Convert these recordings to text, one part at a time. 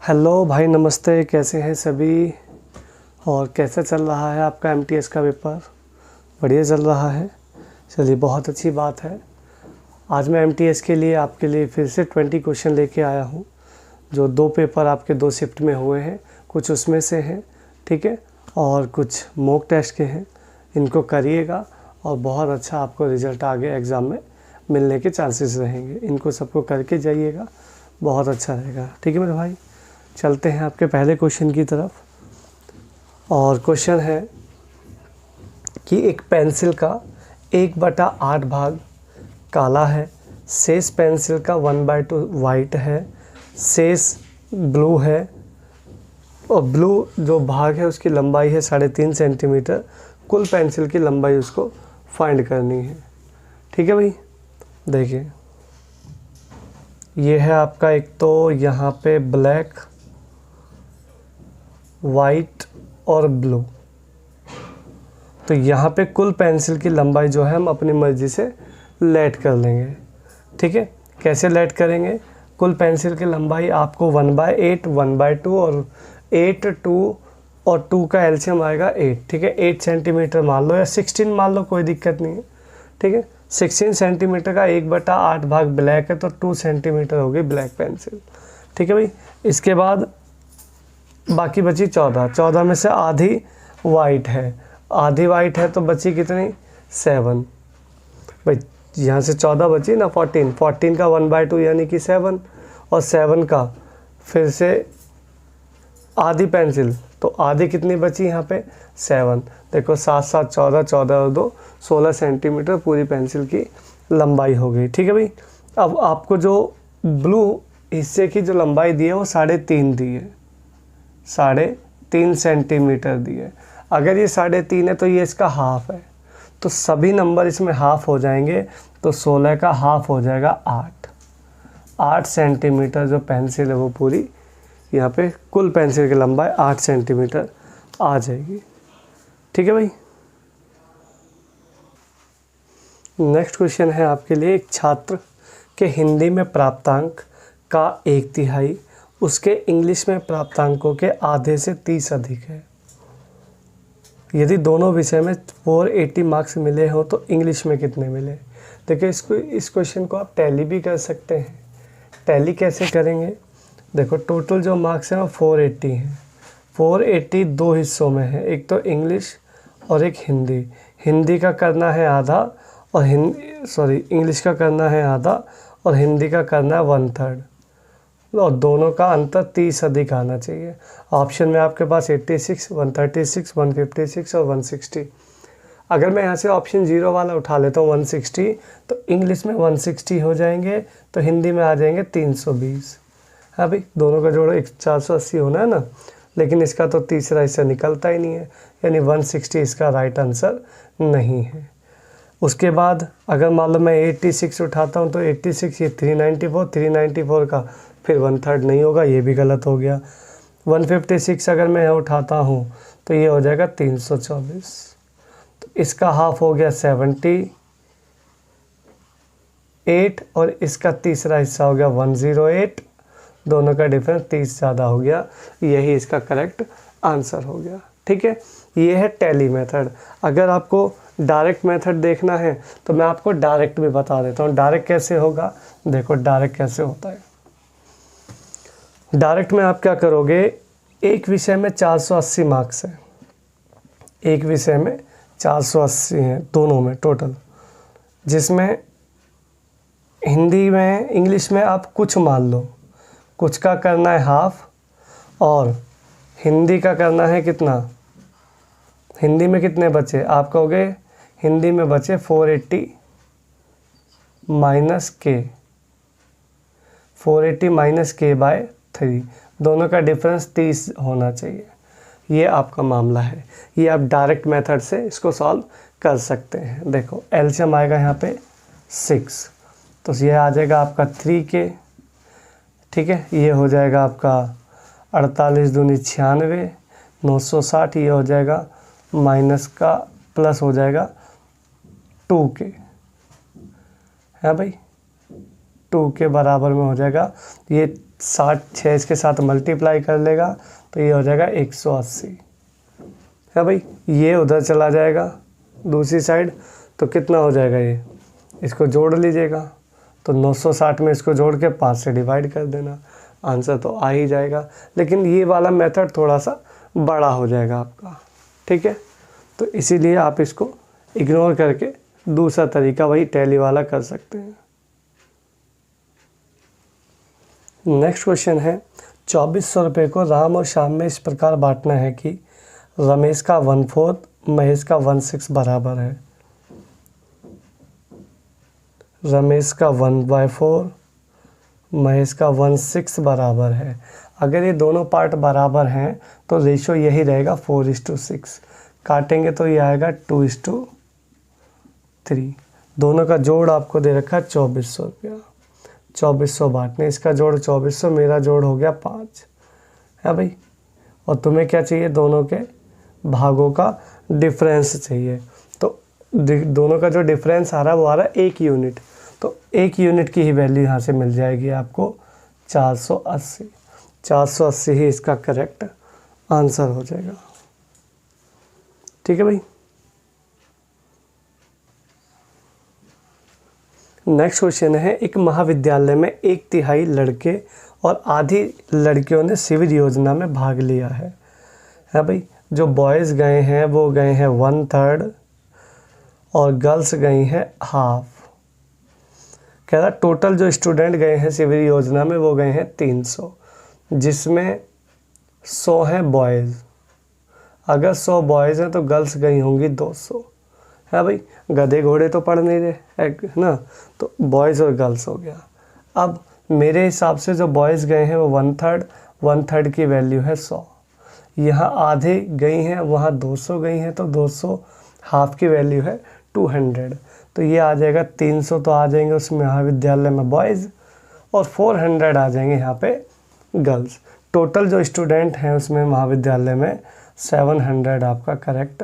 Hello भाई, नमस्ते। कैसे हैं सभी और कैसा चल रहा है आपका एमटीएस का पेपर? बढ़िया चल रहा है। चलिए, बहुत अच्छी बात है। आज मैं एमटीएस के लिए आपके लिए फिर से 20 क्वेश्चन लेके आया हूँ, जो 2 पेपर आपके 2 शिफ्ट में हुए हैं। कुछ उसमें से हैं, ठीक है, और कुछ मॉक टेस्ट के हैं। इनको करिएगा और बहुत अच्छा आपको रिज़ल्ट आगे एग्ज़ाम में मिलने के चांसेस रहेंगे। इनको सबको करके जाइएगा, बहुत अच्छा रहेगा। ठीक है मेरे भाई, चलते हैं आपके पहले क्वेश्चन की तरफ। और क्वेश्चन है कि एक पेंसिल का 1/8 भाग काला है, शेष पेंसिल का 1/2 वाइट है, शेष ब्लू है, और ब्लू जो भाग है उसकी लंबाई है 3.5 सेंटीमीटर। कुल पेंसिल की लंबाई उसको फाइंड करनी है। ठीक है भाई, देखिए ये है आपका, एक तो यहाँ पे ब्लैक, वाइट और ब्लू। तो यहाँ पे कुल पेंसिल की लंबाई जो है हम अपनी मर्ज़ी से लेट कर लेंगे। ठीक है, कैसे लेट करेंगे? कुल पेंसिल की लंबाई आपको 1/8, 1/2 और 8, 2 और 2 का एलसीएम आएगा 8। ठीक है, 8 सेंटीमीटर मान लो या 16 मान लो, कोई दिक्कत नहीं है। ठीक है, 16 सेंटीमीटर का 1/8 भाग ब्लैक है तो 2 सेंटीमीटर होगी ब्लैक पेंसिल। ठीक है भाई, इसके बाद बाकी बची 14 में से आधी वाइट है। आधी वाइट है तो बची कितनी? 7। भाई यहाँ से 14 बची ना, 14 का 1/2 यानी कि 7, और 7 का फिर से आधी पेंसिल, तो आधी कितनी बची यहाँ पे? 7। देखो 7 7 14, 14 और 2 16 सेंटीमीटर पूरी पेंसिल की लंबाई हो गई। ठीक है भाई, अब आपको जो ब्लू हिस्से की जो लंबाई दी है वो 3.5 दी है, 3.5 सेंटीमीटर दी है। अगर ये 3.5 है तो ये इसका हाफ है, तो सभी नंबर इसमें हाफ हो जाएंगे। तो 16 का हाफ हो जाएगा 8 सेंटीमीटर जो पेंसिल है वो पूरी यहाँ पे कुल पेंसिल की लंबाई 8 सेंटीमीटर आ जाएगी। ठीक है भाई, नेक्स्ट क्वेश्चन है आपके लिए। एक छात्र के हिंदी में प्राप्तांक का 1/3 उसके इंग्लिश में प्राप्तांकों के आधे से 30 अधिक है। यदि दोनों विषय में 480 मार्क्स मिले हो तो इंग्लिश में कितने मिले? देखिए इस क्वेश्चन को आप टैली भी कर सकते हैं। टैली कैसे करेंगे? देखो टोटल जो मार्क्स हैं वो 480 हैं। 480 2 हिस्सों में है, एक तो इंग्लिश और एक हिंदी। हिंदी का करना है आधा और इंग्लिश का करना है आधा और हिंदी का करना है 1/3, और दोनों का अंतर 30 अधिक आना चाहिए। ऑप्शन में आपके पास 86, 136, 156 और 160। अगर मैं यहाँ से ऑप्शन 0 वाला उठा लेता हूँ 160, तो इंग्लिश में 160 हो जाएंगे, तो हिंदी में आ जाएंगे 320। हाँ भाई, दोनों का जोड़ो 480 होना है ना, लेकिन इसका तो तीसरा हिस्सा निकलता ही नहीं है, यानी 160 इसका राइट आंसर नहीं है। उसके बाद अगर मान लो मैं 86 उठाता हूँ तो 86 ये 394 का फिर 1/3 नहीं होगा, ये भी गलत हो गया। 156 अगर मैं उठाता हूँ तो ये हो जाएगा 324, तो इसका हाफ हो गया 78 और इसका तीसरा हिस्सा हो गया 108। दोनों का डिफरेंस 30 ज़्यादा हो गया, यही इसका करेक्ट आंसर हो गया। ठीक है, ये है टैली मेथड। अगर आपको डायरेक्ट मेथड देखना है तो मैं आपको डायरेक्ट भी बता देता हूँ। डायरेक्ट कैसे होगा? देखो डायरेक्ट कैसे होता है। डायरेक्ट में आप क्या करोगे, एक विषय में 480 मार्क्स है, एक विषय में 480 हैं दोनों में टोटल, जिसमें हिंदी में इंग्लिश में आप कुछ मान लो, कुछ का करना है हाफ और हिंदी का करना है कितना? हिंदी में कितने बचे? आप कहोगे हिंदी में बचे 480 माइनस के, 480 माइनस के बाय 3, दोनों का डिफरेंस 30 होना चाहिए। ये आपका मामला है, ये आप डायरेक्ट मेथड से इसको सॉल्व कर सकते हैं। देखो एलसीएम आएगा यहाँ पे 6, तो ये आ जाएगा आपका 3K। ठीक है, ये हो जाएगा आपका 48 दूनी 96, 960, ये हो जाएगा माइनस का प्लस हो जाएगा 2K है भाई, 2 के बराबर में हो जाएगा। ये 6 इसके साथ मल्टीप्लाई कर लेगा तो ये हो जाएगा 180 है भाई। ये उधर चला जाएगा दूसरी साइड तो कितना हो जाएगा, ये इसको जोड़ लीजिएगा तो 960 में इसको जोड़ के 5 से डिवाइड कर देना, आंसर तो आ ही जाएगा। लेकिन ये वाला मेथड थोड़ा सा बड़ा हो जाएगा आपका, ठीक है, तो इसीलिए आप इसको इग्नोर करके दूसरा तरीका वही टैली वाला कर सकते हैं। नेक्स्ट क्वेश्चन है 2400 रुपये को राम और श्याम में इस प्रकार बांटना है कि रमेश का 1/4 महेश का 1/6 बराबर है। रमेश का 1/4 महेश का 1/6 बराबर है। अगर ये दोनों पार्ट बराबर हैं तो रेशो यही रहेगा 4:6। काटेंगे तो ये आएगा 2:3। दोनों का जोड़ आपको दे रखा है 2400 रुपया। 2400 बांटने, इसका जोड़ 2400, मेरा जोड़ हो गया 5 है भाई। और तुम्हें क्या चाहिए, दोनों के भागों का डिफरेंस चाहिए। तो दोनों का जो डिफरेंस आ रहा है वो आ रहा है 1 यूनिट, तो 1 यूनिट की ही वैल्यू यहाँ से मिल जाएगी आपको 480। 480 ही इसका करेक्ट आंसर हो जाएगा, ठीक है भाई। नेक्स्ट क्वेश्चन है, एक महाविद्यालय में 1/3 लड़के और आधी लड़कियों ने शिविर योजना में भाग लिया है भाई। जो बॉयज़ गए हैं वो गए हैं 1/3 और गर्ल्स गई हैं हाफ। कह रहा टोटल जो स्टूडेंट गए हैं शिविर योजना में वो गए हैं 300, जिसमें 100 हैं बॉयज़। अगर 100 बॉयज़ हैं तो गर्ल्स गई होंगी 200 है भाई। गधे घोड़े तो पढ़ नहीं रहे ना, तो बॉयज़ और गर्ल्स हो गया। अब मेरे हिसाब से जो बॉयज़ गए हैं वो 1/3 की वैल्यू है 100। यहाँ आधे गई हैं, वहाँ 200 गई हैं, तो 200 हाफ की वैल्यू है 200। तो ये आ जाएगा 300 तो आ जाएंगे उस महाविद्यालय में बॉयज़ और 400 आ जाएंगे यहाँ पे गर्ल्स। टोटल जो स्टूडेंट हैं उसमें महाविद्यालय में 700 आपका करेक्ट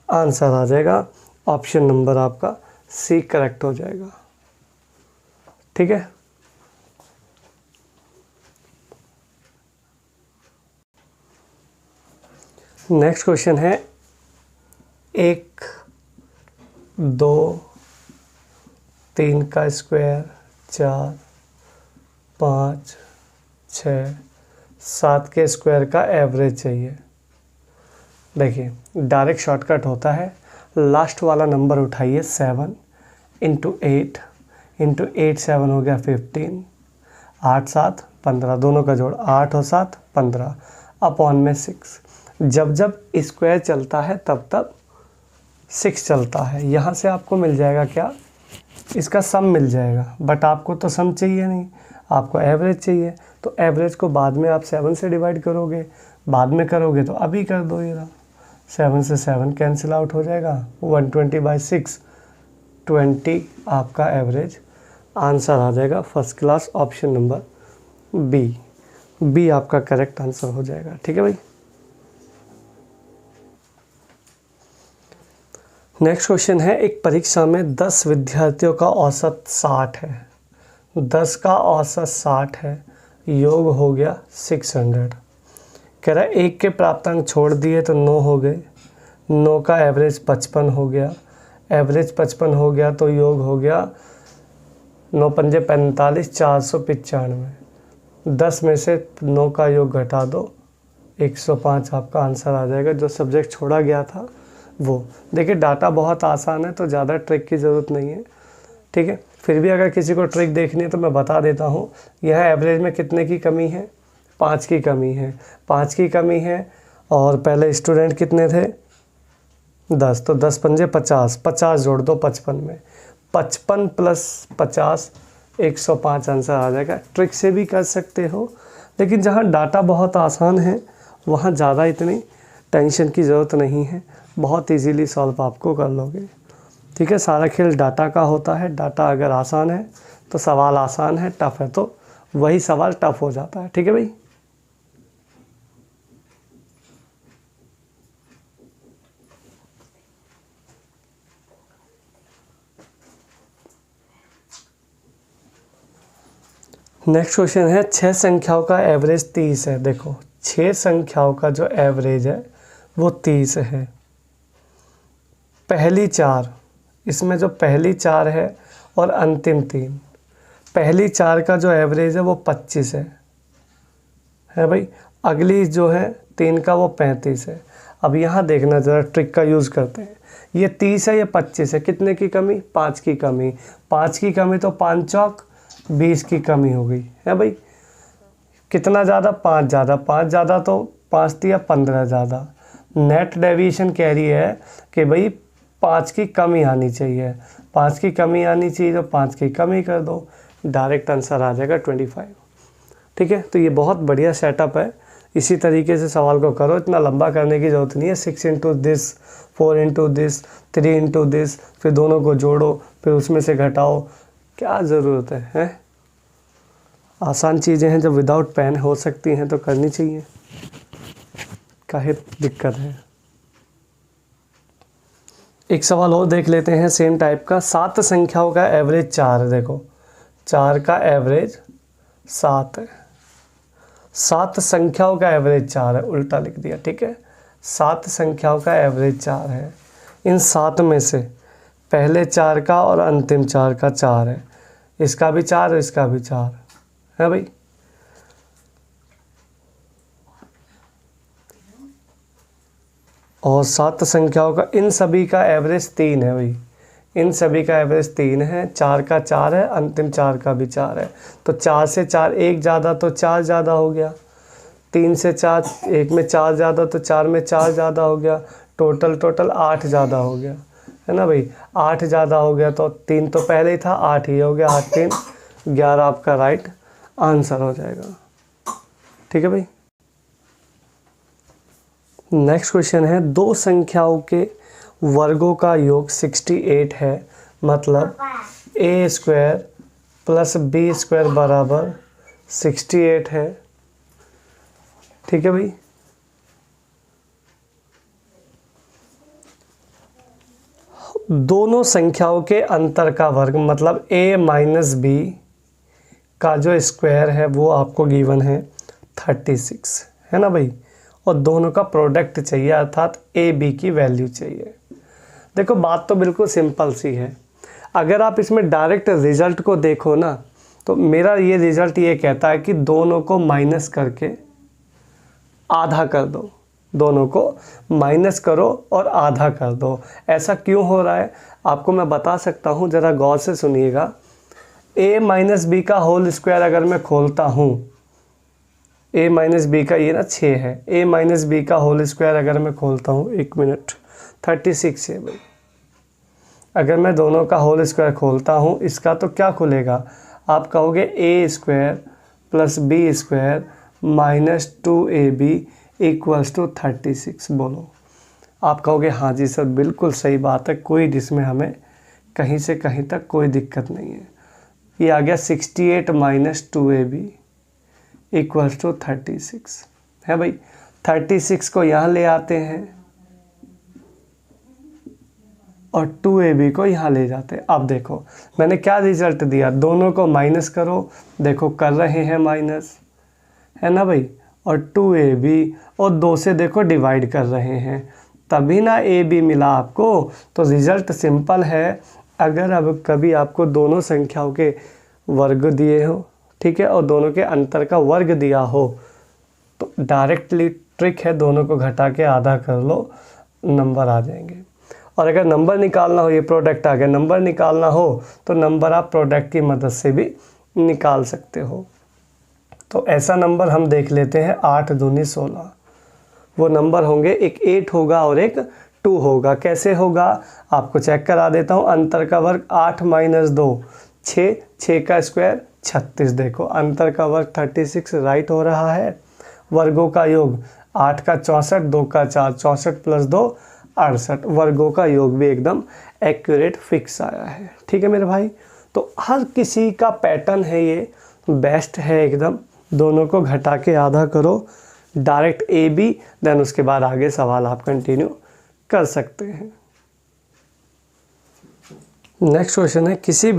आंसर आ जाएगा। ऑप्शन नंबर आपका सी करेक्ट हो जाएगा, ठीक है। नेक्स्ट क्वेश्चन है 1, 2, 3 का स्क्वायर, 4, 5, 6, 7 के स्क्वायर का एवरेज चाहिए। देखिए डायरेक्ट शॉर्टकट होता है, लास्ट वाला नंबर उठाइए 7 × 8 × 8 7 हो गया 15, 8 7 15, दोनों का जोड़ 8 और 7 15 अपॉन में 6। जब जब स्क्वायर चलता है तब तब 6 चलता है। यहाँ से आपको मिल जाएगा क्या, इसका सम मिल जाएगा, बट आपको तो सम चाहिए नहीं, आपको एवरेज चाहिए। तो एवरेज को बाद में आप 7 से डिवाइड करोगे, बाद में करोगे तो अभी कर दो। ये 7 से 7 कैंसिल आउट हो जाएगा, 120/6 20 आपका एवरेज आंसर आ जाएगा। First class option number B आपका करेक्ट आंसर हो जाएगा, ठीक है भाई। नेक्स्ट क्वेश्चन है, एक परीक्षा में 10 विद्यार्थियों का औसत 60 है। 10 का औसत 60 है, योग हो गया 600। कह रहा है 1 के प्राप्तांक छोड़ दिए तो 9 हो गए, 9 का एवरेज 55 हो गया, एवरेज 55 हो गया तो योग हो गया 9 पंजे 45 495। 10 में से 9 का योग घटा दो 105 आपका आंसर आ जाएगा। जो सब्जेक्ट छोड़ा गया था वो। देखिए डाटा बहुत आसान है तो ज़्यादा ट्रिक की ज़रूरत नहीं है, ठीक है। फिर भी अगर किसी को ट्रिक देखनी है तो मैं बता देता हूँ। यह एवरेज में कितने की कमी है, 5 की कमी है, 5 की कमी है। और पहले स्टूडेंट कितने थे 10, तो 10 पंजे 50, 50 जोड़ दो 55 में, 55 + 50 105 आंसर आ जाएगा। ट्रिक से भी कर सकते हो, लेकिन जहाँ डाटा बहुत आसान है वहाँ ज़्यादा इतनी टेंशन की ज़रूरत नहीं है, बहुत इजीली सॉल्व आपको कर लोगे, ठीक है। सारा खेल डाटा का होता है। डाटा अगर आसान है तो सवाल आसान है, टफ़ है तो वही सवाल टफ़ हो जाता है, ठीक है भाई। नेक्स्ट क्वेश्चन है 6 संख्याओं का एवरेज 30 है। देखो 6 संख्याओं का जो एवरेज है वो 30 है। पहली 4, इसमें जो पहली 4 है और अंतिम 3, पहली 4 का जो एवरेज है वो 25 है भाई। अगली जो है 3 का वो 35 है। अब यहाँ देखना ज़रा, ट्रिक का यूज़ करते हैं। ये 30 है, ये 25 है, कितने की कमी? 5 की कमी। 5 की कमी तो 5 चौक 20 की कमी हो गई है भाई। कितना ज़्यादा? 5 ज़्यादा। 5 ज़्यादा तो 5 दिया 15 ज़्यादा। नेट डेविएशन कह रही है कि भाई 5 की कमी आनी चाहिए। 5 की कमी आनी चाहिए तो 5 की कमी कर दो, डायरेक्ट आंसर आ जाएगा 25। ठीक है, तो ये बहुत बढ़िया सेटअप है। इसी तरीके से सवाल को करो, इतना लंबा करने की ज़रूरत नहीं है। 6 into this, 4 into this, 3 into this, फिर दोनों को जोड़ो, फिर उसमें से घटाओ, क्या ज़रूरत है? आसान चीज़ें हैं, जब विदाउट पेन हो सकती हैं तो करनी चाहिए, काहे दिक्कत है। एक सवाल और देख लेते हैं सेम टाइप का। 7 संख्याओं का एवरेज 4 है। देखो 4 का एवरेज 7 है। 7 संख्याओं का एवरेज 4 है, उल्टा लिख दिया। ठीक है, 7 संख्याओं का एवरेज 4 है। इन 7 में से पहले 4 का और अंतिम 4 का 4 है। इसका भी 4 है, इसका भी 4 है भाई। और 7 संख्याओं का, इन सभी का एवरेज 3 है भाई। इन सभी का एवरेज 3 है। 4 का 4 है, अंतिम 4 का भी 4 है। तो 4 से 4 एक ज़्यादा तो 4 ज़्यादा हो गया। 3 से 4 एक में 4 ज़्यादा तो 4 में 4 ज़्यादा हो गया। टोटल 8 ज़्यादा हो गया, है ना भाई। 8 ज़्यादा हो गया तो 3 तो पहले ही था, 8 ही हो गया। 8 3 11 आपका राइट आंसर हो जाएगा। ठीक है भाई। नेक्स्ट क्वेश्चन है 2 संख्याओं के वर्गों का योग 68 है। मतलब a square plus b square बराबर 68 है। ठीक है भाई। दोनों संख्याओं के अंतर का वर्ग, मतलब a माइनस b का जो स्क्वायर है वो आपको गिवन है 36, है ना भाई। और दोनों का प्रोडक्ट चाहिए, अर्थात ए बी की वैल्यू चाहिए। देखो बात तो बिल्कुल सिंपल सी है। अगर आप इसमें डायरेक्ट रिजल्ट को देखो ना, तो मेरा ये रिजल्ट ये कहता है कि दोनों को माइनस करके आधा कर दो। दोनों को माइनस करो और आधा कर दो। ऐसा क्यों हो रहा है आपको मैं बता सकता हूँ, ज़रा गौर से सुनिएगा। a माइनस बी का होल स्क्वायर अगर मैं खोलता हूँ, a माइनस बी का ये ना 6 है, a माइनस बी का होल स्क्वायर अगर मैं खोलता हूँ, 1 मिनट, 36 है भाई। अगर मैं दोनों का होल स्क्वायर खोलता हूँ, इसका तो क्या खुलेगा? आप कहोगे a square plus B square minus 2ab equals to 36। बोलो, आप कहोगे हाँ जी सर बिल्कुल सही बात है, कोई इसमें हमें कहीं से कहीं तक कोई दिक्कत नहीं है। ये आ गया 68 माइनस 2ab इक्वल्स टू 36, है भाई। 36 को यहाँ ले आते हैं और 2ab को यहाँ ले जाते हैं। अब देखो मैंने क्या रिजल्ट दिया, दोनों को माइनस करो, देखो कर रहे हैं माइनस, है ना भाई। और 2ab और 2 से देखो डिवाइड कर रहे हैं, तभी ना ab मिला आपको। तो रिजल्ट सिंपल है। अगर अब कभी आपको दोनों संख्याओं के वर्ग दिए हो, ठीक है, और दोनों के अंतर का वर्ग दिया हो, तो डायरेक्टली ट्रिक है, दोनों को घटा के आधा कर लो, नंबर आ जाएंगे। और अगर नंबर निकालना हो, ये प्रोडक्ट आ गया, नंबर निकालना हो तो नंबर आप प्रोडक्ट की मदद से भी निकाल सकते हो। तो ऐसा नंबर हम देख लेते हैं 8 दूनी 16। वो नंबर होंगे, एक 8 होगा और एक 2 होगा। कैसे होगा आपको चेक करा देता हूँ। अंतर का वर्ग 8 माइनस 2 6, 6 का स्क्वायर 36। देखो अंतर का वर्ग 36 राइट हो रहा है। वर्गों का योग 8 का 64, 2 का 4, 64 प्लस 2 68। वर्गों का योग भी एकदम एक्यूरेट फिक्स आया है। ठीक है मेरे भाई, तो हर किसी का पैटर्न है ये, बेस्ट है एकदम। दोनों को घटा के आधा करो, डायरेक्ट ए बी, देन उसके बाद आगे सवाल आप कंटिन्यू कर सकते हैं। नेक्स्ट क्वेश्चन है किसी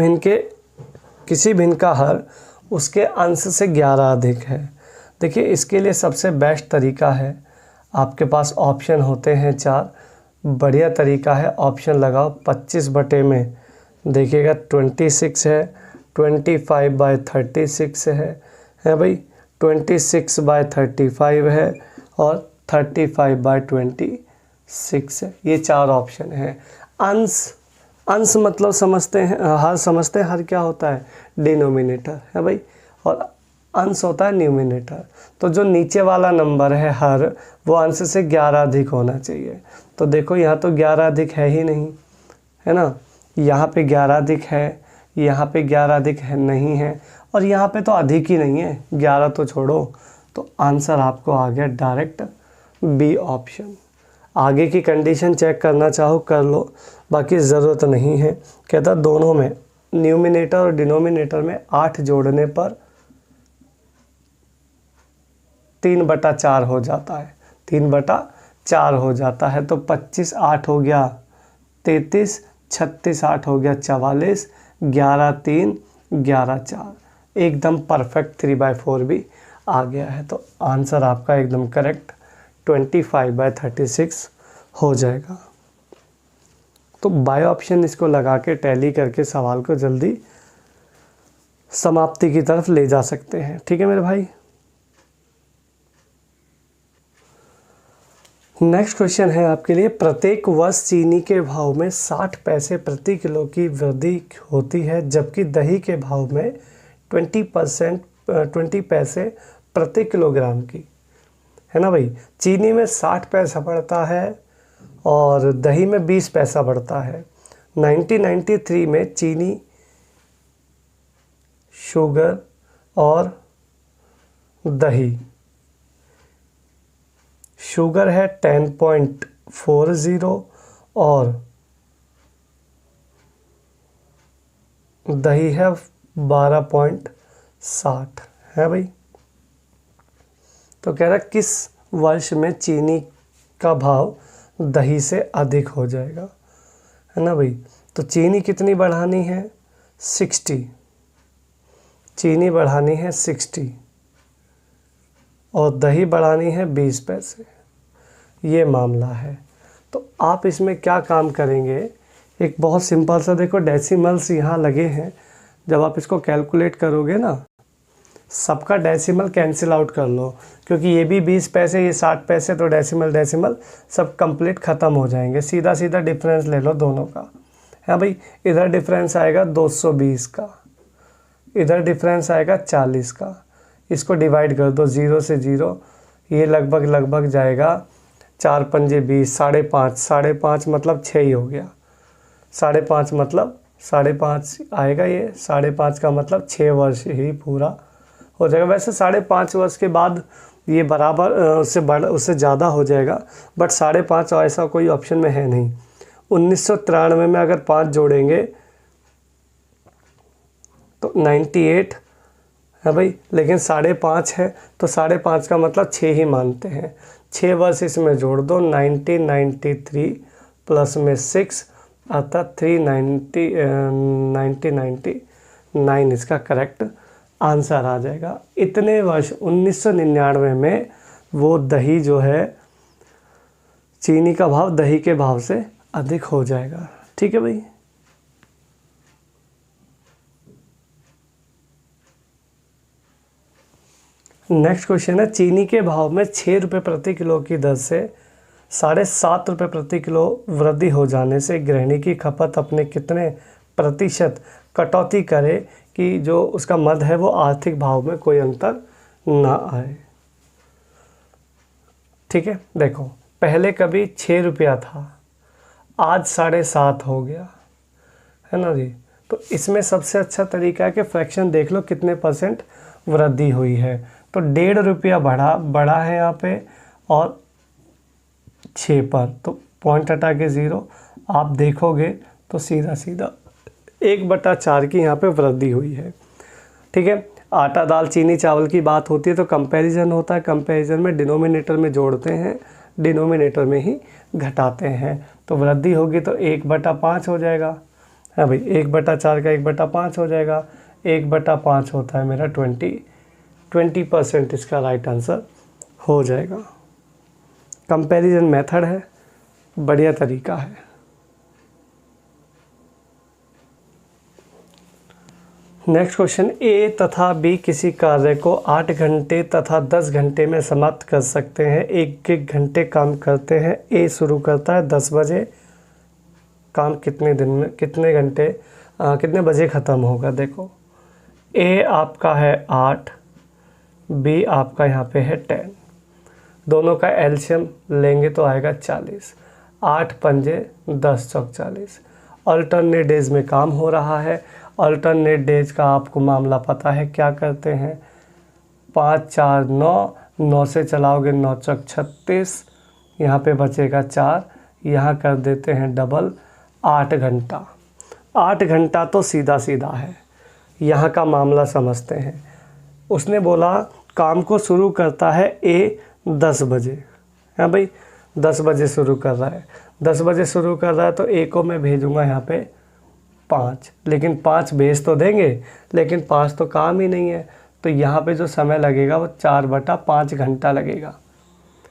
भिन्न का हर उसके अंश से 11 अधिक है। देखिए इसके लिए सबसे बेस्ट तरीका है, आपके पास ऑप्शन होते हैं 4, बढ़िया तरीका है ऑप्शन लगाओ। 25 बटे में देखिएगा 26 है, 25/36 है भाई, 26/35 है और 35/26 है। ये 4 ऑप्शन है। अंश मतलब समझते हैं, हर समझते हैं, हर क्या होता है, डिनोमिनेटर है भाई, और अंश होता है न्यूमिनेटर। तो जो नीचे वाला नंबर है हर, वो अंश से 11 अधिक होना चाहिए। तो देखो यहाँ तो 11 अधिक है ही नहीं, है ना, यहाँ पे 11 अधिक है, यहाँ पे 11 अधिक है नहीं है, और यहाँ पे तो अधिक ही नहीं है, 11 तो छोड़ो। तो आंसर आपको आ गया डायरेक्ट बी ऑप्शन। आगे की कंडीशन चेक करना चाहो कर लो, बाकी ज़रूरत नहीं है। कहता दोनों में, न्यूमिनेटर और डिनोमिनेटर में 8 जोड़ने पर 3/4 हो जाता है, 3/4 हो जाता है। तो 25 8 हो गया 33, 36 8 हो गया 44, 11 3 11 4, एकदम परफेक्ट 3/4 भी आ गया है। तो आंसर आपका एकदम करेक्ट 25/36 हो जाएगा। तो बाय ऑप्शन इसको लगा के टैली करके सवाल को जल्दी समाप्ति की तरफ ले जा सकते हैं। ठीक है मेरे भाई। नेक्स्ट क्वेश्चन है आपके लिए, प्रत्येक वर्ष चीनी के भाव में 60 पैसे प्रति किलो की वृद्धि होती है, जबकि दही के भाव में 20 पैसे प्रति किलोग्राम की, है ना भाई। चीनी में 60 पैसा बढ़ता है और दही में 20 पैसा बढ़ता है। 1993 में चीनी, शुगर और दही, शुगर है 10.40 और दही है 12.60 है भाई। तो कह रहा किस वर्ष में चीनी का भाव दही से अधिक हो जाएगा, है ना भाई। तो चीनी कितनी बढ़ानी है, 60, चीनी बढ़ानी है 60 और दही बढ़ानी है 20 पैसे, ये मामला है। तो आप इसमें क्या काम करेंगे, एक बहुत सिंपल सा, देखो डेसिमल्स यहाँ लगे हैं, जब आप इसको कैलकुलेट करोगे ना, सबका डेसिमल कैंसिल आउट कर लो, क्योंकि ये भी 20 पैसे, ये 60 पैसे, तो डेसिमल सब कंप्लीट ख़त्म हो जाएंगे। सीधा सीधा डिफरेंस ले लो दोनों का, है भाई। इधर डिफरेंस आएगा 220 का, इधर डिफरेंस आएगा 40 का, इसको डिवाइड कर दो 0 से 0, ये लगभग जाएगा 4 पंजे 20, 5.5 मतलब 6 ही हो गया। 5.5 मतलब 5.5 आएगा, ये 5.5 का मतलब 6 वर्ष ही पूरा हो जाएगा। वैसे 5.5 वर्ष के बाद ये बराबर उससे ज़्यादा हो जाएगा, बट 5.5 ऐसा कोई ऑप्शन में है नहीं। 1993 में अगर 5 जोड़ेंगे तो 98 है भाई, लेकिन 5.5 है तो 5.5 का मतलब 6 ही मानते हैं। 6 वर्ष इसमें जोड़ दो, 1993 प्लस में 6 अतः 1999 इसका करेक्ट आंसर आ जाएगा। इतने वर्ष 1999 में वो दही जो है, चीनी का भाव दही के भाव से अधिक हो जाएगा। ठीक है भाई। नेक्स्ट क्वेश्चन है, चीनी के भाव में 6 रुपये प्रति किलो की दर से 7.5 रुपये प्रति किलो वृद्धि हो जाने से गृहिणी की खपत अपने कितने प्रतिशत कटौती करे कि जो उसका मद है वो आर्थिक भाव में कोई अंतर ना आए। ठीक है, देखो पहले कभी 6 रुपया था, आज 7.5 हो गया, है ना जी। तो इसमें सबसे अच्छा तरीका है कि फ्रैक्शन देख लो कितने परसेंट वृद्धि हुई है। तो 1.5 रुपया बढ़ा है यहाँ पे, और 6 पर तो पॉइंट हटा के 0, आप देखोगे तो सीधा 1/4 की यहाँ पे वृद्धि हुई है। ठीक है, आटा दाल चीनी चावल की बात होती है तो कंपैरिजन होता है, कंपैरिजन में डिनोमिनेटर में जोड़ते हैं, डिनोमिनेटर में ही घटाते हैं। तो वृद्धि होगी तो 1/5 हो जाएगा, हाँ भाई, 1/4 का 1/5 हो जाएगा। 1/5 होता है मेरा 20% इसका राइट आंसर हो जाएगा। कंपैरिजन मेथड है, बढ़िया तरीका है। नेक्स्ट क्वेश्चन, ए तथा बी किसी कार्य को 8 घंटे तथा 10 घंटे में समाप्त कर सकते हैं। एक घंटे काम करते हैं। ए शुरू करता है 10 बजे, काम कितने दिन में, कितने घंटे, कितने बजे ख़त्म होगा। देखो ए आपका है 8, बी आपका यहाँ पे है 10, दोनों का एलसीएम लेंगे तो आएगा 40। 8 पंजे 10 चौक 40। अल्टरनेट डेज में काम हो रहा है। अल्टरनेट डेज का आपको मामला पता है, क्या करते हैं, 5 4 9, 9 से चलाओगे 9 चौक 36, यहाँ पे बचेगा 4, यहाँ कर देते हैं डबल, 8 घंटा। 8 घंटा तो सीधा सीधा है, यहाँ का मामला समझते हैं। उसने बोला काम को शुरू करता है ए 10 बजे, हाँ भाई 10 बजे शुरू कर रहा है। 10 बजे शुरू कर रहा है तो ए को मैं भेजूँगा यहाँ पे 5, लेकिन 5 भेज तो देंगे, लेकिन 5 तो काम ही नहीं है, तो यहाँ पे जो समय लगेगा वो 4/5 घंटा लगेगा,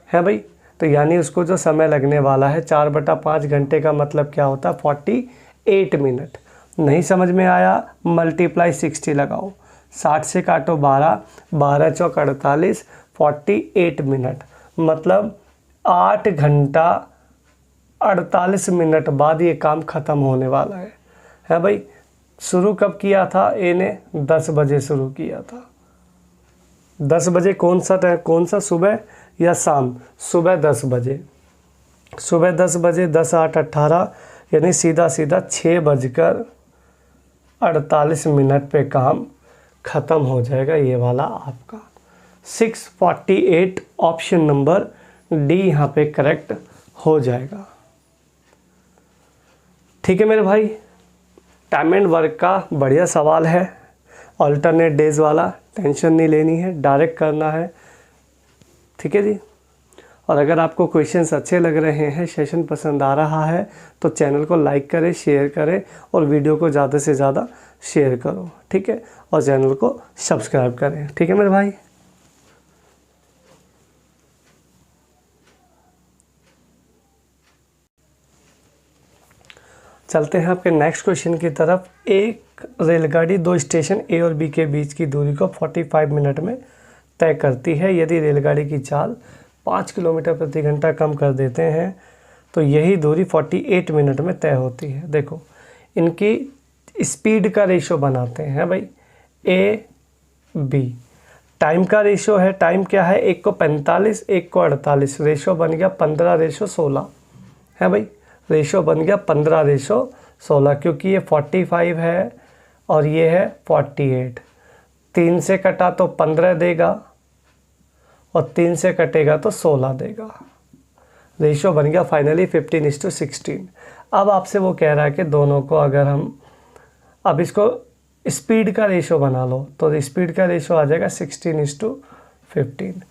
है भाई। तो यानी उसको जो समय लगने वाला है 4/5 घंटे का मतलब क्या होता है, 48 मिनट। नहीं समझ में आया, मल्टीप्लाई 60 लगाओ, 60 से काटो 12, 12 चौक 48, 48 मिनट, मतलब 8 घंटा 48 मिनट बाद ये काम ख़त्म होने वाला है भाई। शुरू कब किया था, ए ने 10 बजे शुरू किया था। 10 बजे कौन सा सुबह या शाम, सुबह 10 बजे, सुबह 10 बजे, 10 8 18, यानी सीधा सीधा 6:48 पे काम ख़त्म हो जाएगा ये वाला आपका। 6:48 ऑप्शन नंबर डी यहाँ पे करेक्ट हो जाएगा। ठीक है मेरे भाई, टाइम एंड वर्क का बढ़िया सवाल है, अल्टरनेट डेज वाला, टेंशन नहीं लेनी है, डायरेक्ट करना है। ठीक है जी। और अगर आपको क्वेश्चंस अच्छे लग रहे हैं, सेशन पसंद आ रहा है, तो चैनल को लाइक करें, शेयर करें और वीडियो को ज़्यादा से ज़्यादा शेयर करो। ठीक है, और चैनल को सब्सक्राइब करें। ठीक है मेरे भाई। चलते हैं आपके नेक्स्ट क्वेश्चन की तरफ। एक रेलगाड़ी 2 स्टेशन ए और बी के बीच की दूरी को 45 मिनट में तय करती है। यदि रेलगाड़ी की चाल 5 किलोमीटर प्रति घंटा कम कर देते हैं तो यही दूरी 48 मिनट में तय होती है। देखो इनकी स्पीड का रेशो बनाते हैं भाई, ए बी। टाइम का रेशो है, टाइम क्या है, एक को 45 एक को 48, रेशो बन गया 15:16 है भाई। रेशो बन गया 15:16, क्योंकि ये 45 है और ये है 48। 3 से कटा तो 15 देगा और 3 से कटेगा तो 16 देगा। रेशो बन गया फाइनली 15:16। अब आपसे वो कह रहा है कि दोनों को अगर हम अब इसको स्पीड का रेशो बना लो तो स्पीड का रेशो आ जाएगा 16:15।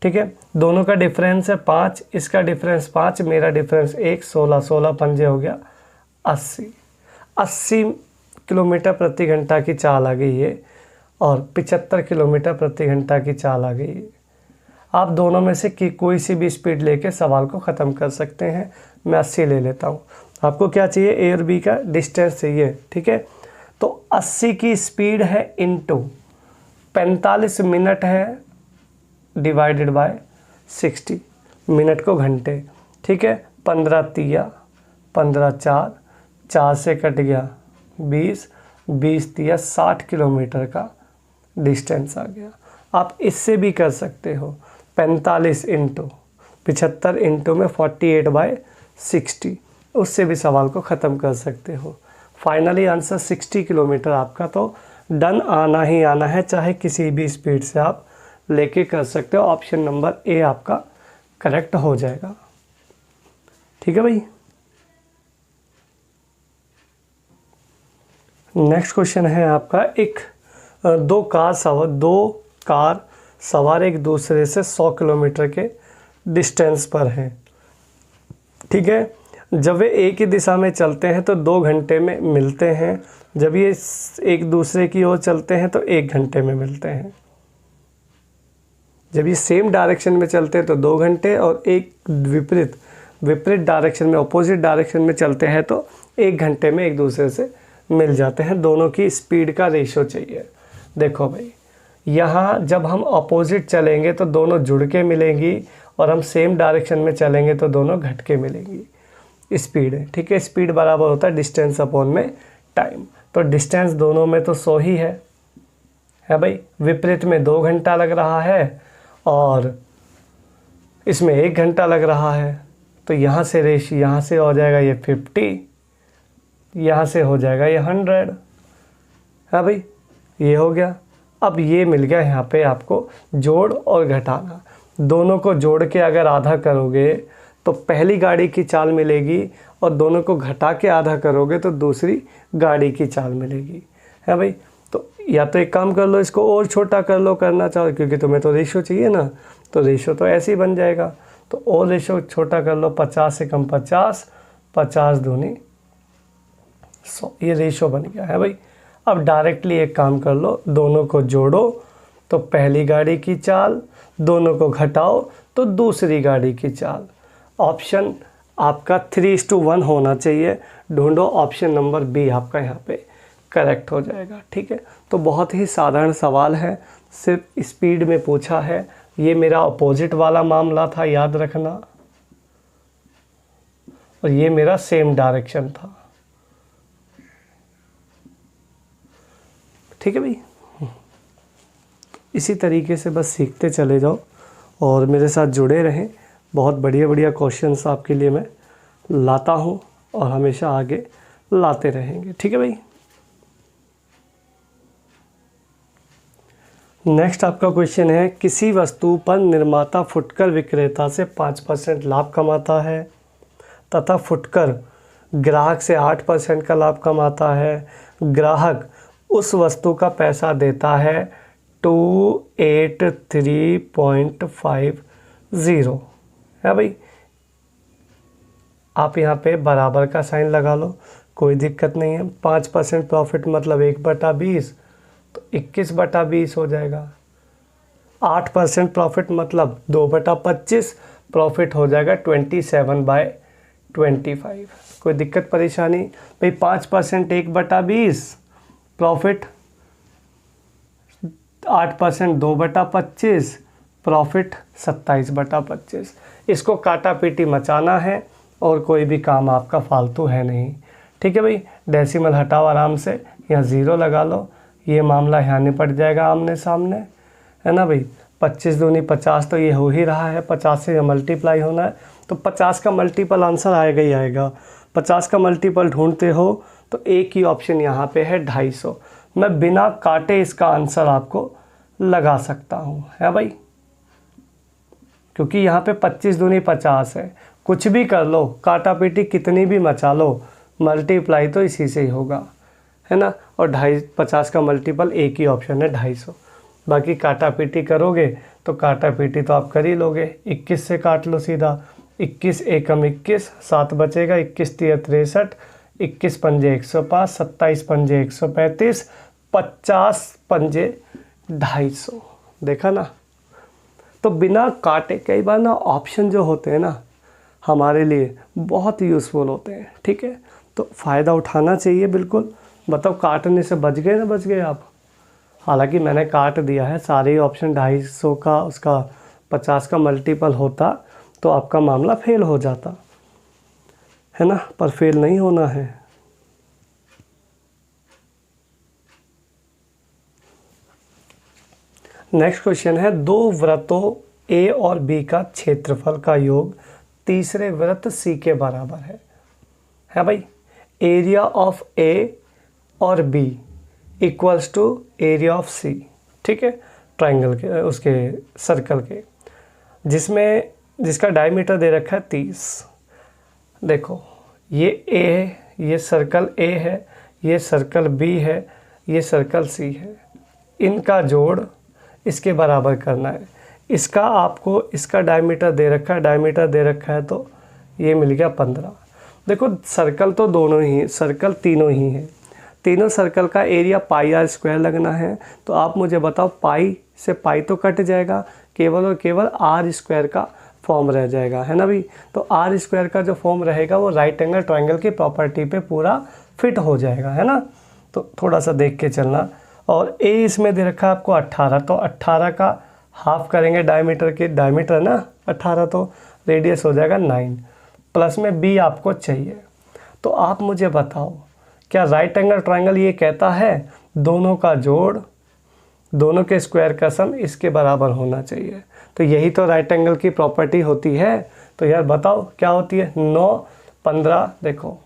ठीक है, दोनों का डिफरेंस है 5, इसका डिफरेंस 5, मेरा डिफरेंस 1, 16, 16 पंजे हो गया 80 किलोमीटर प्रति घंटा की चाल आ गई है और 75 किलोमीटर प्रति घंटा की चाल आ गई है। आप दोनों में से कोई सी भी स्पीड लेके सवाल को ख़त्म कर सकते हैं। मैं 80 ले लेता हूँ। आपको क्या चाहिए, ए और बी का डिस्टेंस चाहिए। ठीक है, तो 80 की स्पीड है इंटू 45 मिनट है डिवाइडेड बाय 60, मिनट को घंटे। ठीक है, 15 तिया 15 4, 4 से कट गया 20, 20 तिया 60 किलोमीटर का डिस्टेंस आ गया। आप इससे भी कर सकते हो, 45 इंटू 75 इंटू में 48/60, उससे भी सवाल को ख़त्म कर सकते हो। फाइनली आंसर 60 किलोमीटर आपका तो डन आना ही आना है, चाहे किसी भी स्पीड से आप लेके कर सकते हो। ऑप्शन नंबर ए आपका करेक्ट हो जाएगा। ठीक है भाई। नेक्स्ट क्वेश्चन है आपका, दो कार सवार एक दूसरे से 100 किलोमीटर के डिस्टेंस पर हैं। ठीक है, जब वे एक ही दिशा में चलते हैं तो 2 घंटे में मिलते हैं, जब ये एक दूसरे की ओर चलते हैं तो 1 घंटे में मिलते हैं। जब ये सेम डायरेक्शन में चलते हैं तो 2 घंटे, और एक विपरीत डायरेक्शन में, अपोजिट डायरेक्शन में चलते हैं तो 1 घंटे में एक दूसरे से मिल जाते हैं। दोनों की स्पीड का रेशो चाहिए। देखो भाई, यहाँ जब हम अपोजिट चलेंगे तो दोनों जुड़ के मिलेंगी, और हम सेम डायरेक्शन में चलेंगे तो दोनों घट के मिलेंगी स्पीड है। ठीक है, स्पीड बराबर होता है डिस्टेंस अपॉन में टाइम। तो डिस्टेंस दोनों में तो 100 ही है भाई। विपरीत में 2 घंटा लग रहा है और इसमें 1 घंटा लग रहा है, तो यहाँ से रेशियो, यहाँ से हो जाएगा ये 50, यहाँ से हो जाएगा ये 100 है भाई। ये हो गया। अब ये मिल गया यहाँ पे आपको जोड़ और घटाना। दोनों को जोड़ के अगर आधा करोगे तो पहली गाड़ी की चाल मिलेगी, और दोनों को घटा के आधा करोगे तो दूसरी गाड़ी की चाल मिलेगी है भाई। तो या तो एक काम कर लो, इसको और छोटा कर लो करना चाहो, क्योंकि तुम्हें तो रेशो चाहिए ना, तो रेशो तो ऐसे ही बन जाएगा। तो और रेशो छोटा कर लो, 50 से कम 50, 50 दूनी 100, ये रेशो बन गया है भाई। अब डायरेक्टली एक काम कर लो, दोनों को जोड़ो तो पहली गाड़ी की चाल, दोनों को घटाओ तो दूसरी गाड़ी की चाल। ऑप्शन आपका 3:1 होना चाहिए। ढूंढो ऑप्शन नंबर बी आपका यहाँ पे करेक्ट हो जाएगा। ठीक है, तो बहुत ही साधारण सवाल है, सिर्फ स्पीड में पूछा है। ये मेरा अपोजिट वाला मामला था, याद रखना, और ये मेरा सेम डायरेक्शन था। ठीक है भाई, इसी तरीके से बस सीखते चले जाओ और मेरे साथ जुड़े रहें। बहुत बढ़िया बढ़िया क्वेश्चंस आपके लिए मैं लाता हूँ और हमेशा आगे लाते रहेंगे। ठीक है भाई। नेक्स्ट आपका क्वेश्चन है, किसी वस्तु पर निर्माता फुटकर विक्रेता से 5% लाभ कमाता है तथा फुटकर ग्राहक से 8% का लाभ कमाता है। ग्राहक उस वस्तु का पैसा देता है 283.50 है भाई। आप यहाँ पे बराबर का साइन लगा लो, कोई दिक्कत नहीं है। 5% प्रॉफिट मतलब 1/20, तो 21/20 हो जाएगा। 8% प्रॉफिट मतलब 2/25, प्रॉफिट हो जाएगा 27/25। कोई दिक्कत परेशानी भाई? 5% 1/20, प्रॉफिट 8% 2/25, प्रॉफिट 27/25। इसको काटा पीटी मचाना है और कोई भी काम आपका फालतू है नहीं। ठीक है भाई, डेसिमल हटाओ आराम से, यहाँ 0 लगा लो, ये मामला यहाँ निपट जाएगा आमने सामने, है ना भाई। 25 दूनी 50, तो ये हो ही रहा है, 50 से मल्टीप्लाई होना है, तो 50 का मल्टीपल आंसर आएगा ही आएगा। 50 का मल्टीपल ढूंढते हो तो एक ही ऑप्शन यहाँ पे है 250। मैं बिना काटे इसका आंसर आपको लगा सकता हूँ, है भाई, क्योंकि यहाँ पे 25 दूनी 50 है। कुछ भी कर लो, काटा पीटी कितनी भी मचा लो, मल्टीप्लाई तो इसी से ही होगा, है ना। और 50 का मल्टीपल एक ही ऑप्शन है 250। बाकी काटा पीटी करोगे तो काटा पीटी तो आप कर ही लोगे। 21 से काट लो सीधा, 21 एकम 21, 7 बचेगा, 21 तिया 63, 21 पंजे 105, 27 पंजे 135, 50 पंजे 250। देखा ना। तो बिना काटे, कई बार ना ऑप्शन जो होते हैं ना हमारे लिए बहुत यूज़फुल होते हैं। ठीक है, तो फ़ायदा उठाना चाहिए बिल्कुल। बताओ, काटने से बच गए ना बच गए आप? हालांकि मैंने काट दिया है सारे ऑप्शन। 250 का उसका 50 का मल्टीपल होता तो आपका मामला फेल हो जाता, है ना, पर फेल नहीं होना है। नेक्स्ट क्वेश्चन है, 2 वृत्तों ए और बी का क्षेत्रफल का योग तीसरे वृत्त सी के बराबर है भाई। एरिया ऑफ ए और B equals to area of C. ठीक है, ट्रायंगल के, उसके सर्कल के, जिसका डायमीटर दे रखा है 30। देखो, ये ए है, ये सर्कल ए है, ये सर्कल बी है, ये सर्कल सी है। इनका जोड़ इसके बराबर करना है। इसका डायमीटर दे रखा है, तो ये मिल गया 15। देखो सर्कल तो दोनों ही, सर्कल तीनों ही हैं, तीनों सर्कल का एरिया पाई आर स्क्वायर लगना है। तो आप मुझे बताओ, पाई से पाई तो कट जाएगा, केवल और केवल आर स्क्वायर का फॉर्म रह जाएगा, है ना भाई। तो आर स्क्वायर का जो फॉर्म रहेगा वो राइट एंगल ट्रायंगल की प्रॉपर्टी पे पूरा फिट हो जाएगा, है ना। तो थोड़ा सा देख के चलना। और ए इसमें दे रखा है आपको 18, तो 18 का हाफ करेंगे डायमीटर के, डायमीटर ना 18, तो रेडियस हो जाएगा 9, प्लस में बी आपको चाहिए। तो आप मुझे बताओ, क्या राइट एंगल ट्रायंगल ये कहता है दोनों का जोड़, दोनों के स्क्वायर का सम इसके बराबर होना चाहिए। तो यही तो राइट एंगल की प्रॉपर्टी होती है। तो यार बताओ क्या होती है, 9 15, देखो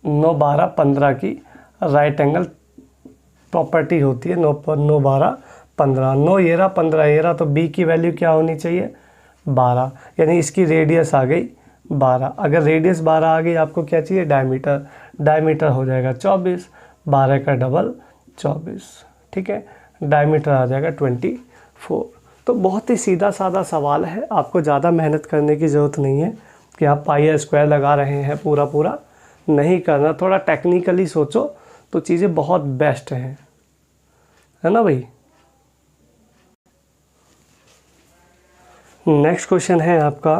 9 12 15 की राइट एंगल प्रॉपर्टी होती है। 9 12 15, 9 येरा 15 येरा, तो बी की वैल्यू क्या होनी चाहिए 12, यानी इसकी रेडियस आ गई 12। अगर रेडियस 12 आ गई, आपको क्या चाहिए डायमीटर, डायमीटर हो जाएगा 24, 12 का डबल 24, ठीक है, डायमीटर आ जाएगा 24। तो बहुत ही सीधा साधा सवाल है, आपको ज़्यादा मेहनत करने की ज़रूरत नहीं है कि आप पाई स्क्वायर लगा रहे हैं, पूरा पूरा नहीं करना, थोड़ा टेक्निकली सोचो तो चीज़ें बहुत बेस्ट हैं, है ना भाई। नेक्स्ट क्वेश्चन है आपका,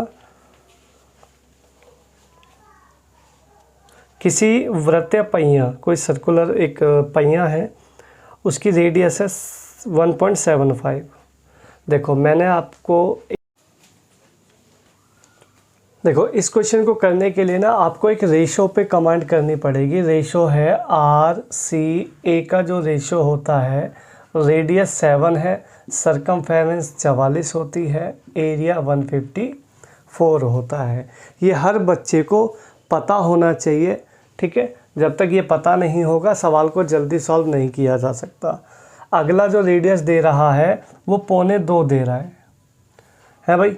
किसी वृत्तीय पहिया, कोई सर्कुलर एक पहिया है, उसकी रेडियस है 1.75। देखो मैंने आपको, देखो इस क्वेश्चन को करने के लिए ना आपको एक रेशो पे कमांड करनी पड़ेगी। रेशो है आर सी, ए का जो रेशो होता है, रेडियस 7 है, सरकमफेरेंस 44 होती है, एरिया 154 होता है। ये हर बच्चे को पता होना चाहिए, ठीक है। जब तक ये पता नहीं होगा सवाल को जल्दी सॉल्व नहीं किया जा सकता। अगला जो रेडियस दे रहा है वो 1.25 दे रहा है भाई।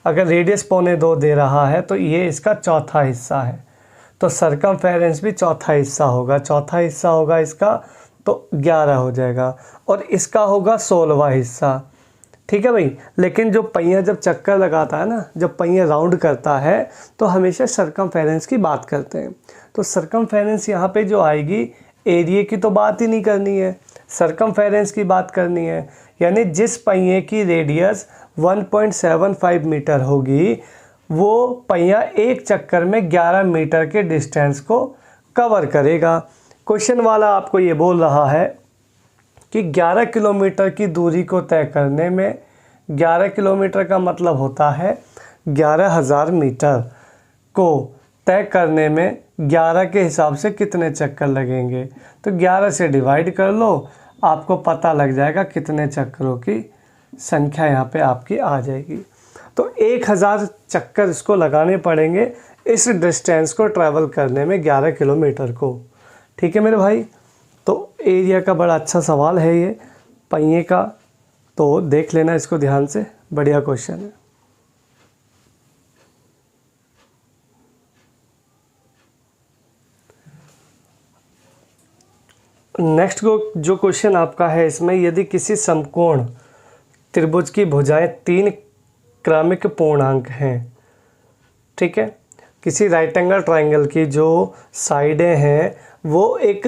अगर रेडियस 1.25 दे रहा है तो ये इसका चौथा हिस्सा है, तो सरकमफेरेंस भी चौथा हिस्सा होगा, चौथा हिस्सा होगा इसका तो 11 हो जाएगा, और इसका होगा 16वां हिस्सा, ठीक है भाई। लेकिन जो पहिया जब चक्कर लगाता है ना, जब पहिया राउंड करता है तो हमेशा सरकमफेरेंस की बात करते हैं। तो सरकमफेरेंस यहाँ पे जो आएगी, एरिया की तो बात ही नहीं करनी है, सरकमफेरेंस की बात करनी है। यानी जिस पहिए की रेडियस 1.75 मीटर होगी, वो पहिया एक चक्कर में 11 मीटर के डिस्टेंस को कवर करेगा। क्वेश्चन वाला आपको ये बोल रहा है कि 11 किलोमीटर की दूरी को तय करने में, 11 किलोमीटर का मतलब होता है 11,000 मीटर को तय करने में 11 के हिसाब से कितने चक्कर लगेंगे। तो 11 से डिवाइड कर लो, आपको पता लग जाएगा कितने चक्करों की संख्या यहाँ पे आपकी आ जाएगी। तो 1000 चक्कर इसको लगाने पड़ेंगे इस डिस्टेंस को ट्रैवल करने में, 11 किलोमीटर को, ठीक है मेरे भाई। तो एरिया का बड़ा अच्छा सवाल है ये पहिए का, तो देख लेना इसको ध्यान से, बढ़िया क्वेश्चन है। नेक्स्ट जो क्वेश्चन आपका है, इसमें यदि किसी समकोण त्रिभुज की भुजाएं 3 क्रमिक पूर्णांक हैं, ठीक है, किसी राइट एंगल ट्रायंगल की जो साइडें हैं वो एक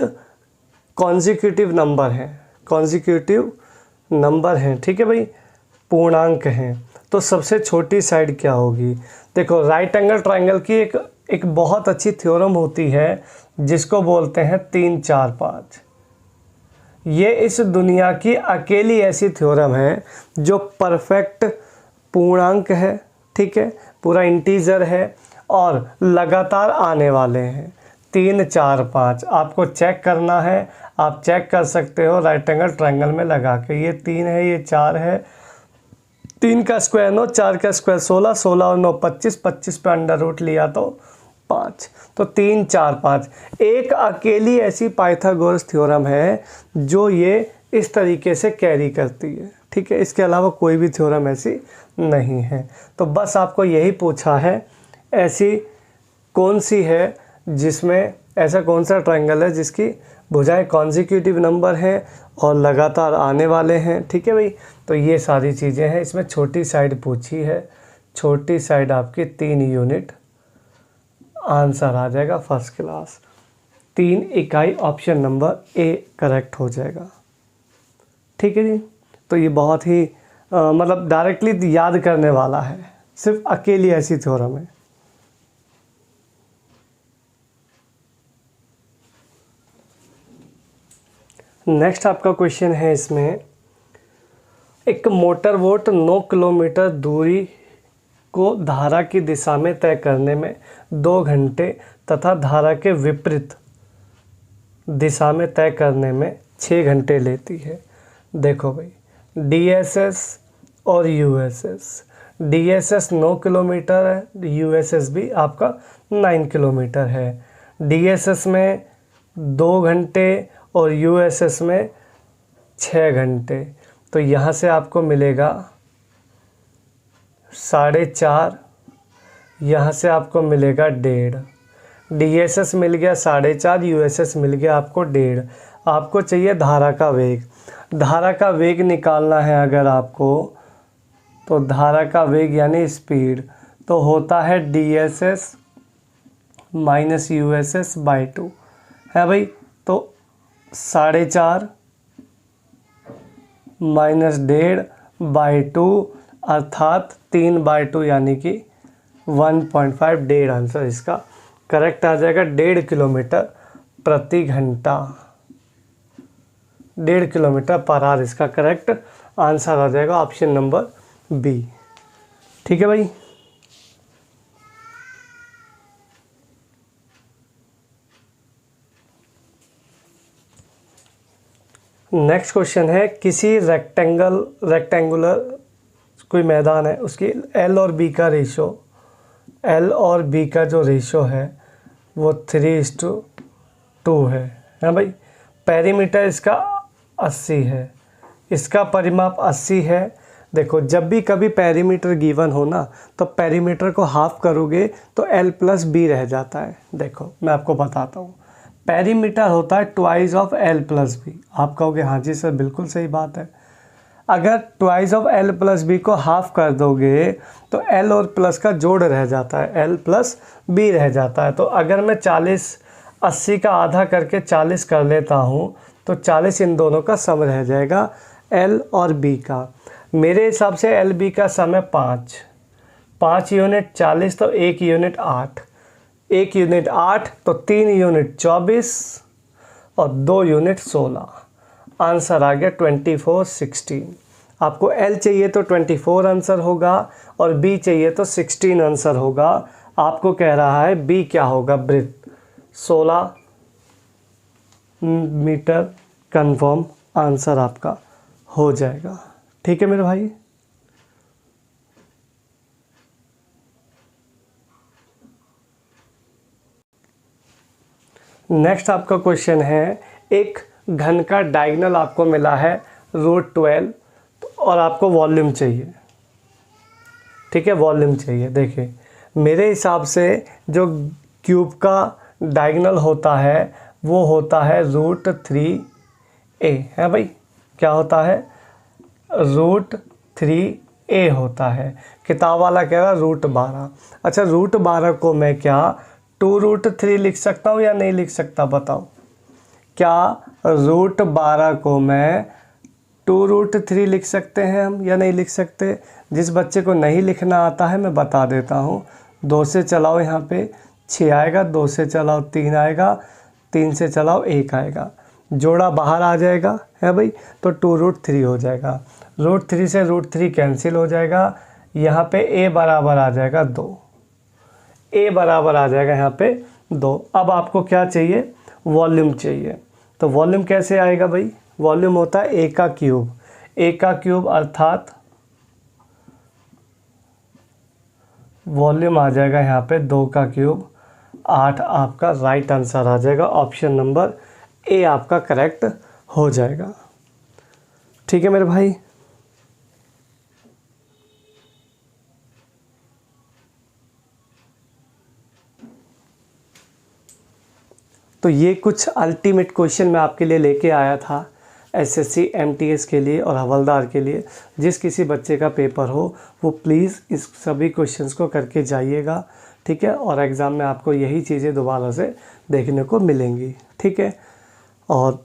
कॉन्जिक्यूटिव नंबर है, कॉन्जिक्यूटिव नंबर हैं, ठीक है भाई, पूर्णांक हैं, तो सबसे छोटी साइड क्या होगी। देखो राइट एंगल ट्रायंगल की एक बहुत अच्छी थ्योरम होती है जिसको बोलते हैं 3 4 5। ये इस दुनिया की अकेली ऐसी थ्योरम है जो परफेक्ट पूर्णांक है, ठीक है, पूरा इंटीजर है और लगातार आने वाले हैं। 3 4 5 आपको चेक करना है, आप चेक कर सकते हो राइट एंगल ट्रायंगल में लगा के। ये 3 है, ये 4 है, 3 का स्क्वायर 9, 4 का स्क्वायर 16, 16 और 9 25, 25 पे अंडर रूट लिया तो 5, तो 3 4 5 एक अकेली ऐसी पाइथागोरस थ्योरम है जो ये इस तरीके से कैरी करती है, ठीक है। इसके अलावा कोई भी थ्योरम ऐसी नहीं है। तो बस आपको यही पूछा है, ऐसी कौन सी है जिसमें, ऐसा कौन सा ट्रायंगल है जिसकी भुजाएं कॉन्जिक्यूटिव नंबर हैं और लगातार आने वाले हैं, ठीक है भाई। तो ये सारी चीज़ें हैं। इसमें छोटी साइड पूछी है, छोटी साइड आपकी 3 यूनिट आंसर आ जाएगा फर्स्ट क्लास। 3 इकाई ऑप्शन नंबर ए करेक्ट हो जाएगा। ठीक है जी। तो ये बहुत ही मतलब डायरेक्टली याद करने वाला है, सिर्फ अकेली ऐसी थ्योरम है। नेक्स्ट आपका क्वेश्चन है इसमें, एक मोटर बोट 9 किलोमीटर दूरी को धारा की दिशा में तय करने में 2 घंटे तथा धारा के विपरीत दिशा में तय करने में 6 घंटे लेती है। देखो भाई, DSS और USS, DSS 9 किलोमीटर है, USS भी आपका 9 किलोमीटर है। DSS में 2 घंटे और USS में 6 घंटे। तो यहाँ से आपको मिलेगा 4.5, यहाँ से आपको मिलेगा 1.5। DSS मिल गया 4.5, USS मिल गया आपको 1.5। आपको चाहिए धारा का वेग। धारा का वेग निकालना है अगर आपको, तो धारा का वेग यानी स्पीड तो होता है DSS माइनस USS बाई 2 है भाई। तो 4.5 माइनस 1.5 बाई 2 अर्थात 3/2 यानी कि 1.5। 1.5 आंसर इसका करेक्ट आ जाएगा। 1.5 किलोमीटर प्रति घंटा, 1.5 किलोमीटर पर आवर इसका करेक्ट आंसर आ जाएगा ऑप्शन नंबर बी। ठीक है भाई। नेक्स्ट क्वेश्चन है, किसी रेक्टेंगुलर कोई मैदान है, उसकी L और B का रेशो, L और B का जो रेशो है वो 3:2 है भाई। पेरीमीटर इसका 80 है, इसका परिमाप 80 है। देखो, जब भी कभी पेरीमीटर गिवन हो ना, तो पेरीमीटर को हाफ करोगे तो L प्लस B रह जाता है। देखो मैं आपको बताता हूँ, पेरीमीटर होता है twice of L plus B। आप कहोगे हाँ जी सर बिल्कुल सही बात है। अगर twice of L plus B को हाफ कर दोगे तो L और प्लस का जोड़ रह जाता है, L प्लस B रह जाता है। तो अगर मैं 80 का आधा करके 40 कर लेता हूँ तो 40 इन दोनों का सम रह जाएगा L और B का। मेरे हिसाब से L B का सम है 5 यूनिट 40 तो 1 यूनिट 8, 1 यूनिट 8 तो 3 यूनिट 24 और 2 यूनिट 16। आंसर आ गया 24/16। आपको L चाहिए तो 24 आंसर होगा और B चाहिए तो 16 आंसर होगा। आपको कह रहा है B क्या होगा, ब्रेथ 16 मीटर कंफर्म आंसर आपका हो जाएगा। ठीक है मेरे भाई। नेक्स्ट आपका क्वेश्चन है, एक घन का डायगोनल आपको मिला है √12 और आपको वॉल्यूम चाहिए। ठीक है, वॉल्यूम चाहिए। देखिए मेरे हिसाब से जो क्यूब का डायगोनल होता है वो होता है √3a है भाई। क्या होता है, √3a होता है। किताब वाला कह रहा है √12। अच्छा, √12 को मैं क्या 2√3 लिख सकता हूँ या नहीं लिख सकता, बताओ। क्या √12 को मैं 2√3 लिख सकते हैं हम या नहीं लिख सकते? जिस बच्चे को नहीं लिखना आता है मैं बता देता हूँ। 2 से चलाओ यहाँ पे 6 आएगा, 2 से चलाओ 3 आएगा, 3 से चलाओ 1 आएगा, जोड़ा बाहर आ जाएगा है भाई, तो 2√3 हो जाएगा। √3 से √3 कैंसिल हो जाएगा। यहाँ पे a बराबर आ जाएगा 2, a बराबर आ जाएगा यहाँ पे 2। अब आपको क्या चाहिए, वॉल्यूम चाहिए। तो वॉल्यूम कैसे आएगा भाई, वॉल्यूम होता है a का क्यूब, a का क्यूब अर्थात वॉल्यूम आ जाएगा यहाँ पे 2 का क्यूब 8। आपका राइट आंसर आ जाएगा, ऑप्शन नंबर ए आपका करेक्ट हो जाएगा। ठीक है मेरे भाई। तो ये कुछ अल्टीमेट क्वेश्चन मैं आपके लिए लेके आया था एसएससी एमटीएस के लिए और हवलदार के लिए। जिस किसी बच्चे का पेपर हो वो प्लीज़ इस सभी क्वेश्चंस को करके जाइएगा। ठीक है। और एग्ज़ाम में आपको यही चीज़ें दोबारा से देखने को मिलेंगी, ठीक है। और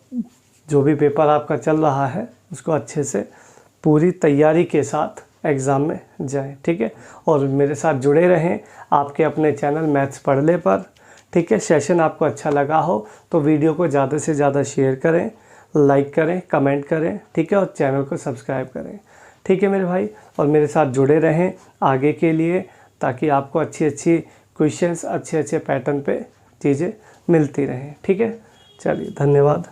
जो भी पेपर आपका चल रहा है उसको अच्छे से पूरी तैयारी के साथ एग्ज़ाम में जाएं, ठीक है। और मेरे साथ जुड़े रहें आपके अपने चैनल मैथ्स पढ़ ले पर, ठीक है। सेशन आपको अच्छा लगा हो तो वीडियो को ज़्यादा से ज़्यादा शेयर करें, लाइक करें, कमेंट करें, ठीक है। और चैनल को सब्सक्राइब करें, ठीक है मेरे भाई। और मेरे साथ जुड़े रहें आगे के लिए, ताकि आपको अच्छी अच्छी क्वेश्चंस, अच्छे अच्छे पैटर्न पे चीज़ें मिलती रहें, ठीक है। चलिए, धन्यवाद।